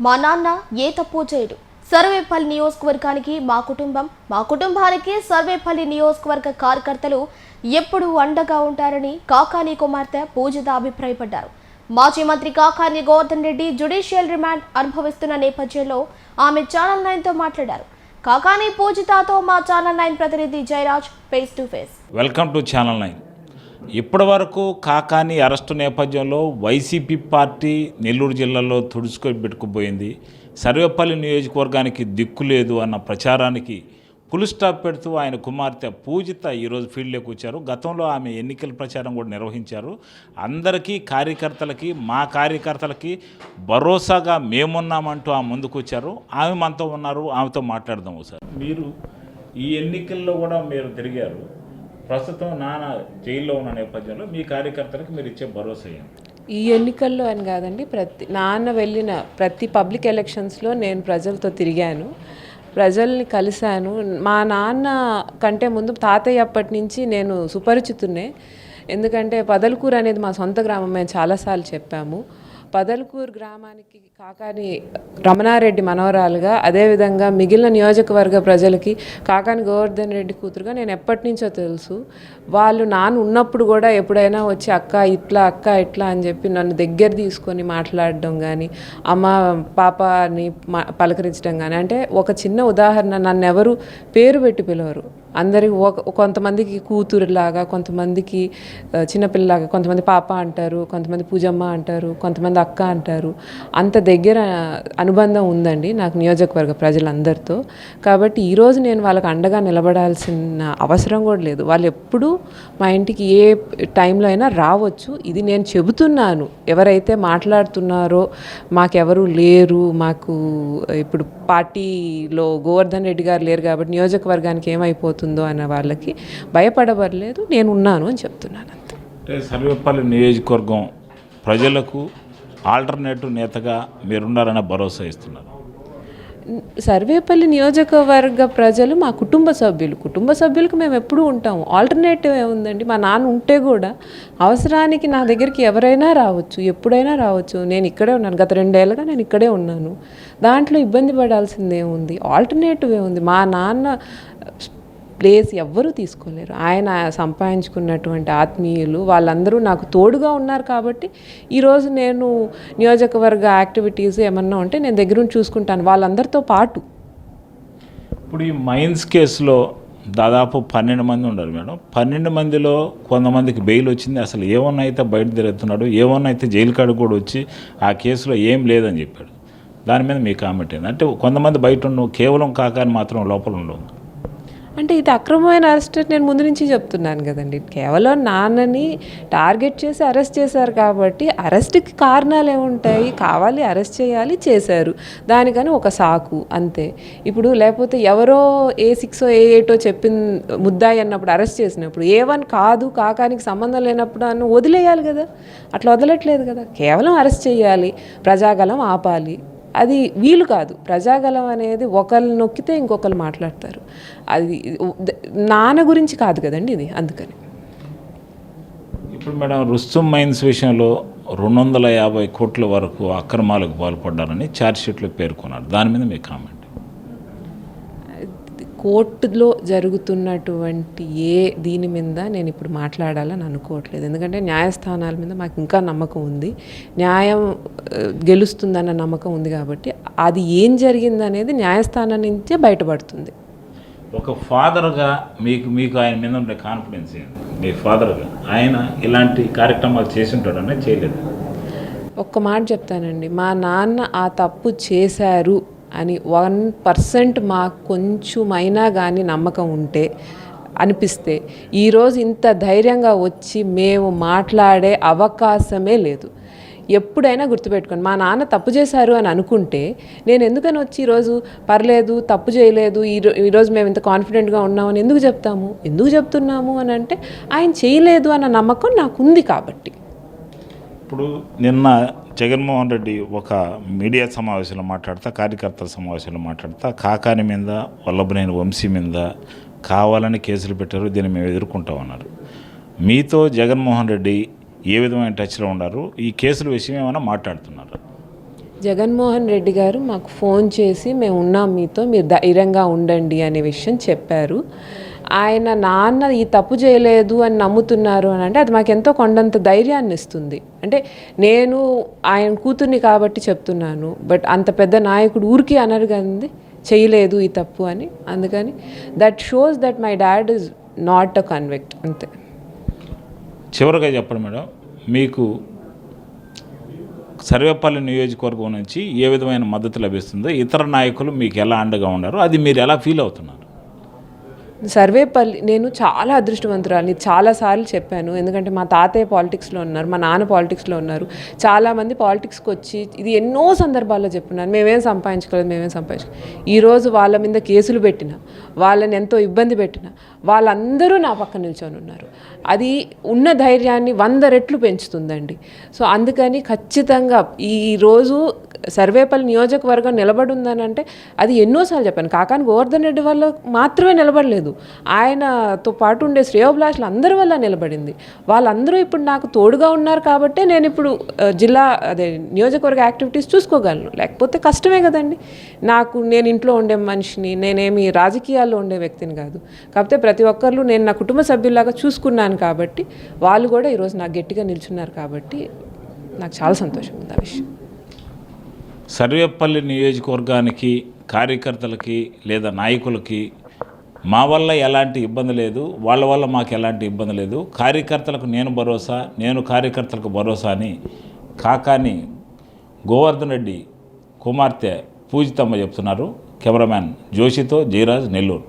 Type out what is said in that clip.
మా నాన్న ఏ తప్పు చేయడు. సర్వేపల్లి నియోజకవర్గానికి మా కుటుంబానికి సర్వేపల్లి నియోజకవర్గ కార్యకర్తలు ఎప్పుడూ అండగా ఉంటారని కాకాని కుమార్తె పూజిత అభిప్రాయపడ్డారు. మాజీ మంత్రి కాకాని గోవర్ధన్ రెడ్డి జ్యుడిషియల్ రిమాండ్ అనుభవిస్తున్న నేపథ్యంలో ఆమె ఛానల్ 9తో మాట్లాడారు. కాకాని పూజితతో మా ఛానల్ 9 ప్రతినిధి Jayaraj face to face. Welcome to channel 9. ఇప్పటి వరకు కాకాని అరెస్టు నేపథ్యంలో వైసీపీ పార్టీ నెల్లూరు జిల్లాలో తుడుచుకొని పెట్టుకుపోయింది. సర్వేపల్లి నియోజకవర్గానికి దిక్కు లేదు అన్న ప్రచారానికి ఫుల్ స్టాప్ పెడుతూ ఆయన కుమార్తె పూజిత ఈరోజు ఫీల్డ్లోకి వచ్చారు. గతంలో ఆమె ఎన్నికల ప్రచారం కూడా నిర్వహించారు. అందరికీ మా కార్యకర్తలకి భరోసాగా మేమున్నామంటూ ఆమె ముందుకు వచ్చారు. ఆమె మనతో ఉన్నారు, ఆమెతో మాట్లాడదాం సార్. మీరు ఈ ఎన్నికల్లో కూడా మీరు తిరిగారు. ప్రస్తుతం నాన్న జైల్లో ఉన్న నేపథ్యంలో మీ కార్యకర్తలకు మీరు ఇచ్చే భరోసా ఏంటి? ఈ ఎన్నికల్లో అని కాదండి, నాన్న వెళ్ళిన ప్రతి పబ్లిక్ ఎలక్షన్స్లో నేను ప్రజలతో తిరిగాను, ప్రజల్ని కలిశాను. మా నాన్న కంటే ముందు తాతయ్య అప్పటి నుంచి నేను సుపరిచితున్నే. ఎందుకంటే పదలకూరు అనేది మా సొంత గ్రామం, మేము చాలాసార్లు చెప్పాము. పదలకూరు గ్రామానికి కాకాని రమణారెడ్డి మనవరాలుగా, అదేవిధంగా మిగిలిన నియోజకవర్గ ప్రజలకి కాకాని గోవర్ధన్ రెడ్డి కూతురుగా నేను ఎప్పటి నుంచో తెలుసు. వాళ్ళు నాన్న ఉన్నప్పుడు కూడా ఎప్పుడైనా వచ్చి అక్క ఇట్లా అని చెప్పి నన్ను దగ్గర తీసుకొని మాట్లాడడం కానీ, అమ్మ పాప అని పలకరించడం కానీ. అంటే ఒక చిన్న ఉదాహరణ, నన్ను ఎవరు పేరు పెట్టి పిలవరు. అందరికి కొంతమందికి కూతురులాగా, కొంతమందికి చిన్నపిల్లలాగా, కొంతమంది పాప అంటారు, కొంతమంది పూజమ్మ అంటారు, కొంతమంది అక్క అంటారు. అంత దగ్గర అనుబంధం ఉందండి నాకు నియోజకవర్గ ప్రజలందరితో. కాబట్టి ఈరోజు నేను వాళ్ళకి అండగా నిలబడాల్సిన అవసరం కూడా లేదు. వాళ్ళు ఎప్పుడూ మా ఇంటికి ఏ టైంలో అయినా రావచ్చు. ఇది నేను చెబుతున్నాను. ఎవరైతే మాట్లాడుతున్నారో మాకెవరు లేరు, మాకు ఇప్పుడు పార్టీలో గోవర్ధన్ రెడ్డి గారు లేరు కాబట్టి నియోజకవర్గానికి ఏమైపోతుందో అన్న వాళ్ళకి భయపడబడలేదు, నేను ఉన్నాను అని చెప్తున్నాను అంతే. అంటే సర్వేపల్లి నియోజకవర్గం ప్రజలకు ఆల్టర్నేటివ్ నేతగా మీరున్నారనే భరోసా ఇస్తున్నారు. సర్వేపల్లి నియోజకవర్గ ప్రజలు మా కుటుంబ సభ్యులకు మేము ఎప్పుడూ ఉంటాము. ఆల్టర్నేటివ్ ఏముందండి? మా నాన్న ఉంటే కూడా అవసరానికి నా దగ్గరికి ఎవరైనా రావచ్చు, ఎప్పుడైనా రావచ్చు. నేను ఇక్కడే ఉన్నాను, గత 2 ఏళ్ళుగా నేను ఇక్కడే ఉన్నాను. దాంట్లో ఇబ్బంది పడాల్సింది ఏముంది? ఆల్టర్నేటివ్ ఏముంది? మా నాన్న ప్లేస్ ఎవ్వరూ తీసుకోలేరు. ఆయన సంపాదించుకున్నటువంటి ఆత్మీయులు వాళ్ళందరూ నాకు తోడుగా ఉన్నారు కాబట్టి ఈరోజు నేను నియోజకవర్గ యాక్టివిటీస్ ఏమన్నా ఉంటే నేను దగ్గరుండి చూసుకుంటాను వాళ్ళందరితో పాటు. ఇప్పుడు ఈ మైన్స్ కేసులో దాదాపు 12 మంది ఉన్నారు మేడం. 12 మందిలో కొంతమందికి బెయిల్ వచ్చింది. అసలు ఏమన్నా అయితే బయట తిరుగుతున్నాడు, ఏమన్నా అయితే జైలు కాడికి కూడా వచ్చి ఆ కేసులో ఏం లేదని చెప్పాడు. దాని మీద మీ కామెంట్ ఏంది? అంటే కొంతమంది బయట ఉండవు, కేవలం కాకాని మాత్రం లోపల ఉండవు. అంటే ఇది అక్రమమైన అరెస్ట్ నేను ముందు నుంచి చెప్తున్నాను కదండి. కేవలం నాన్నని టార్గెట్ చేసి అరెస్ట్ చేశారు కాబట్టి అరెస్ట్కి కారణాలు ఏముంటాయి? కావాలి, అరెస్ట్ చేయాలి, చేశారు, దానికని ఒక సాకు అంతే. ఇప్పుడు లేకపోతే ఎవరో A6 A8 చెప్పిన ముద్దాయి అన్నప్పుడు అరెస్ట్ చేసినప్పుడు A1 కాదు, కాకానికి సంబంధం లేనప్పుడు అని వదిలేయాలి కదా. అట్లా వదలట్లేదు కదా. కేవలం అరెస్ట్ చేయాలి, ప్రజాగలం ఆపాలి. అది వీలు కాదు. ప్రజాగలం అనేది ఒకళ్ళు నొక్కితే ఇంకొకరు మాట్లాడతారు. అది నాన్న గురించి కాదు కదండి ఇది, అందుకని. ఇప్పుడు మేడం, రుస్తుం మైన్స్ విషయంలో 250 కోట్ల వరకు అక్రమాలకు పాల్పడ్డారని ఛార్జ్షీట్లో పేర్కొన్నారు. దాని మీద మీ కామెంట్? కోర్టులో జరుగుతున్నటువంటి దీని మీద నేను ఇప్పుడు మాట్లాడాలని అనుకోవట్లేదు. ఎందుకంటే న్యాయస్థానాల మీద మాకు ఇంకా నమ్మకం ఉంది, న్యాయం గెలుస్తుందన్న నమ్మకం ఉంది. కాబట్టి అది ఏం జరిగిందనేది న్యాయస్థానం నుంచే బయటపడుతుంది. ఒక ఫాదర్గా మీకు ఆయన మీద ఉండే కాన్ఫిడెన్స్ ఏంటి? మీ ఫాదర్గా ఆయన ఇలాంటి కార్యక్రమాలు చేసి ఉంటాడనే చేయలేదు. ఒక్క మాట చెప్తానండి, మా నాన్న ఆ తప్పు చేశారు అని 1% మాకు కొంచెమైనా కానీ నమ్మకం ఉంటే, అనిపిస్తే ఈరోజు ఇంత ధైర్యంగా వచ్చి మేము మాట్లాడే అవకాశమే లేదు. ఎప్పుడైనా గుర్తుపెట్టుకోండి, మా నాన్న తప్పు చేశారు అని అనుకుంటే నేను ఎందుకని వచ్చి ఈరోజు పర్లేదు తప్పు చేయలేదు, ఈరోజు మేము ఇంత కాన్ఫిడెంట్గా ఉన్నామని ఎందుకు చెప్తాము? ఎందుకు చెప్తున్నాము అని అంటే ఆయన చేయలేదు అన్న నమ్మకం నాకు ఉంది కాబట్టి. ఇప్పుడు నిన్న జగన్మోహన్ రెడ్డి ఒక మీడియా సమావేశంలో మాట్లాడుతూ, కార్యకర్తల సమావేశంలో మాట్లాడుతూ కాకాని మీద, వల్లభనేని వంశీ మీద కావాలని కేసులు పెట్టారు, దీన్ని మేము ఎదుర్కొంటామన్నారు. మీతో జగన్మోహన్ రెడ్డి ఏ విధమైన టచ్లో ఉన్నారు? ఈ కేసుల విషయం ఏమైనా మాట్లాడుతున్నారు? జగన్మోహన్ రెడ్డి గారు మాకు ఫోన్ చేసి మేము ఉన్నాం మీతో, మీరు ధైర్యంగా ఉండండి అనే విషయం చెప్పారు. ఆయన నాన్న ఈ తప్పు చేయలేదు అని నమ్ముతున్నారు అని అంటే అది మాకెంతో కొండంత ధైర్యాన్ని ఇస్తుంది. అంటే నేను ఆయన కూతుర్ని కాబట్టి చెప్తున్నాను, బట్ అంత పెద్ద నాయకుడు ఊరికి అనరు కదండి చేయలేదు ఈ తప్పు అని. అందుకని that shows that my dad is not a convict. అంతే. చివరిగా చెప్పండి మేడం, మీకు సర్వేపల్లి నియోజకవర్గం నుంచి ఏ విధమైన మద్దతు లభిస్తుందో, ఇతర నాయకులు మీకు ఎలా అండగా ఉన్నారు, అది మీరు ఎలా ఫీల్ అవుతున్నారు? సర్వేపల్లి నేను చాలా అదృష్టవంతురాలు, చాలాసార్లు చెప్పాను. ఎందుకంటే మా తాతయ్య పాలిటిక్స్లో ఉన్నారు, మా నాన్న పాలిటిక్స్లో ఉన్నారు. చాలామంది పాలిటిక్స్కి వచ్చి ఇది ఎన్నో సందర్భాల్లో చెప్పున్నారు, మేమేం సంపాదించుకోలేదు. ఈరోజు వాళ్ళ మీద కేసులు పెట్టిన, వాళ్ళని ఎంతో ఇబ్బంది పెట్టిన వాళ్ళందరూ నా పక్క నిల్చొని ఉన్నారు. అది ఉన్న ధైర్యాన్ని 100 రెట్లు పెంచుతుందండి. సో అందుకని ఖచ్చితంగా ఈరోజు సర్వేపల్లి నియోజకవర్గం నిలబడి ఉందనంటే అది ఎన్నోసార్లు చెప్పాను. కాకాని గోవర్ధన్ రెడ్డి వల్ల మాత్రమే నిలబడలేదు, ఆయనతో పాటు ఉండే శ్రేయోభిలాషులు అందరి వల్ల నిలబడింది. వాళ్ళందరూ ఇప్పుడు నాకు తోడుగా ఉన్నారు కాబట్టే నేను ఇప్పుడు నియోజకవర్గ యాక్టివిటీస్ చూసుకోగలను. లేకపోతే కష్టమే కదండి. నేను ఇంట్లో ఉండే మనిషిని, నేనేమి రాజకీయాల్లో ఉండే వ్యక్తిని కాదు. కాకపోతే ప్రతి ఒక్కరు నేను నా కుటుంబ సభ్యుల్లాగా చూసుకున్నాను కాబట్టి వాళ్ళు కూడా ఈరోజు నాకు గట్టిగా నిల్చున్నారు కాబట్టి నాకు చాలా సంతోషం ఉంది ఆ విషయం. సర్వేపల్లి నియోజకవర్గానికి కార్యకర్తలకి లేదా నాయకులకి మా వల్ల ఎలాంటి ఇబ్బంది లేదు, వాళ్ళ వల్ల మాకు ఎలాంటి ఇబ్బంది లేదు, కార్యకర్తలకు నేను భరోసా, నేను కార్యకర్తలకు భరోసా అని కాకాని గోవర్ధన్ రెడ్డి కుమార్తె పూజితమ్మ చెప్తున్నారు. కెమెరామ్యాన్ జోషితో జయరాజ్, నెల్లూరు.